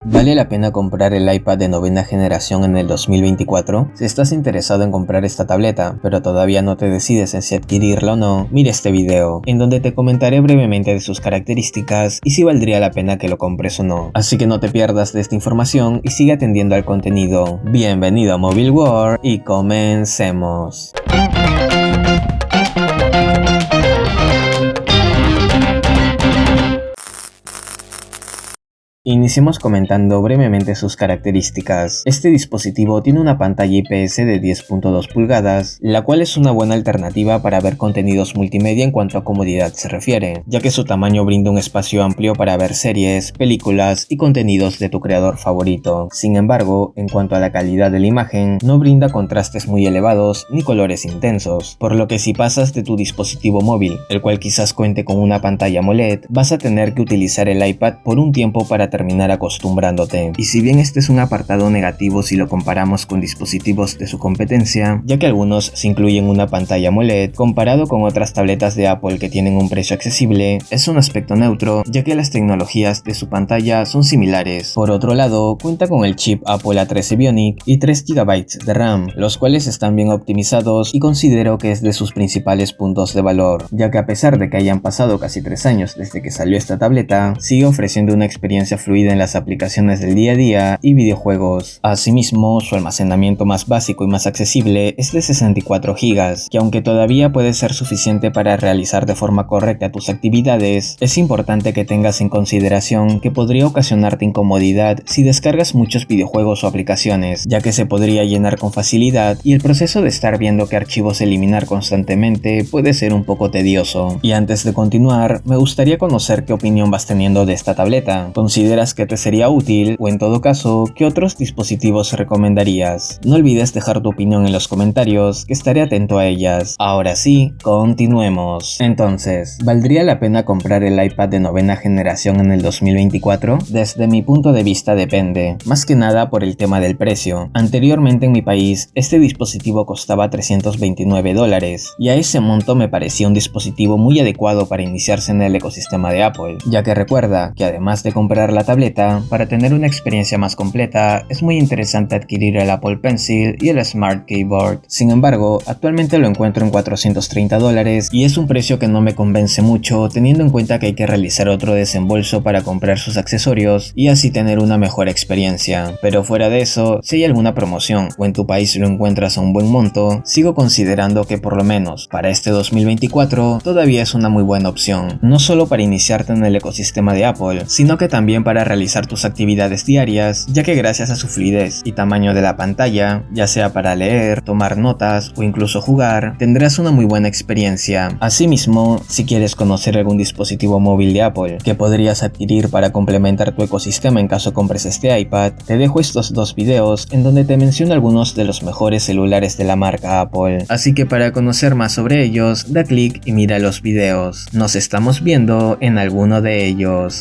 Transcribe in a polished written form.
¿Vale la pena comprar el iPad de novena generación en el 2024? Si estás interesado en comprar esta tableta, pero todavía no te decides en si adquirirla o no, mira este video, en donde te comentaré brevemente de sus características y si valdría la pena que lo compres o no. Así que no te pierdas de esta información y sigue atendiendo al contenido. Bienvenido a Mobile World y comencemos. Iniciemos comentando brevemente sus características. Este dispositivo tiene una pantalla IPS de 10.2 pulgadas, la cual es una buena alternativa para ver contenidos multimedia en cuanto a comodidad se refiere, ya que su tamaño brinda un espacio amplio para ver series, películas y contenidos de tu creador favorito. Sin embargo, en cuanto a la calidad de la imagen, no brinda contrastes muy elevados ni colores intensos, por lo que si pasas de tu dispositivo móvil, el cual quizás cuente con una pantalla AMOLED, vas a tener que utilizar el iPad por un tiempo para terminar acostumbrándote. Y si bien este es un apartado negativo si lo comparamos con dispositivos de su competencia, ya que algunos se incluyen una pantalla AMOLED, comparado con otras tabletas de Apple que tienen un precio accesible, es un aspecto neutro, ya que las tecnologías de su pantalla son similares. Por otro lado, cuenta con el chip Apple A13 Bionic y 3 GB de RAM, los cuales están bien optimizados y considero que es de sus principales puntos de valor, ya que a pesar de que hayan pasado casi 3 años desde que salió esta tableta, sigue ofreciendo una experiencia fluida en las aplicaciones del día a día y videojuegos. Asimismo, su almacenamiento más básico y más accesible es de 64 GB, que aunque todavía puede ser suficiente para realizar de forma correcta tus actividades, es importante que tengas en consideración que podría ocasionarte incomodidad si descargas muchos videojuegos o aplicaciones, ya que se podría llenar con facilidad y el proceso de estar viendo qué archivos eliminar constantemente puede ser un poco tedioso. Y antes de continuar, me gustaría conocer qué opinión vas teniendo de esta tableta. ¿Consideras que te sería útil o en todo caso, qué otros dispositivos recomendarías? No olvides dejar tu opinión en los comentarios, que estaré atento a ellas. Ahora sí, continuemos. Entonces, ¿valdría la pena comprar el iPad de novena generación en el 2024? Desde mi punto de vista depende, más que nada por el tema del precio. Anteriormente en mi país, este dispositivo costaba $329 y a ese monto me parecía un dispositivo muy adecuado para iniciarse en el ecosistema de Apple, ya que recuerda que además de comprar la tableta, para tener una experiencia más completa, es muy interesante adquirir el Apple Pencil y el Smart Keyboard. Sin embargo, actualmente lo encuentro en $430 y es un precio que no me convence mucho, teniendo en cuenta que hay que realizar otro desembolso para comprar sus accesorios y así tener una mejor experiencia. Pero fuera de eso, si hay alguna promoción o en tu país lo encuentras a un buen monto, sigo considerando que por lo menos para este 2024 todavía es una muy buena opción, no solo para iniciarte en el ecosistema de Apple, sino que también para realizar tus actividades diarias, ya que gracias a su fluidez y tamaño de la pantalla, ya sea para leer, tomar notas o incluso jugar, tendrás una muy buena experiencia. Asimismo, si quieres conocer algún dispositivo móvil de Apple que podrías adquirir para complementar tu ecosistema en caso compres este iPad, te dejo estos dos videos en donde te menciono algunos de los mejores celulares de la marca Apple. Así que para conocer más sobre ellos, da clic y mira los videos. Nos estamos viendo en alguno de ellos.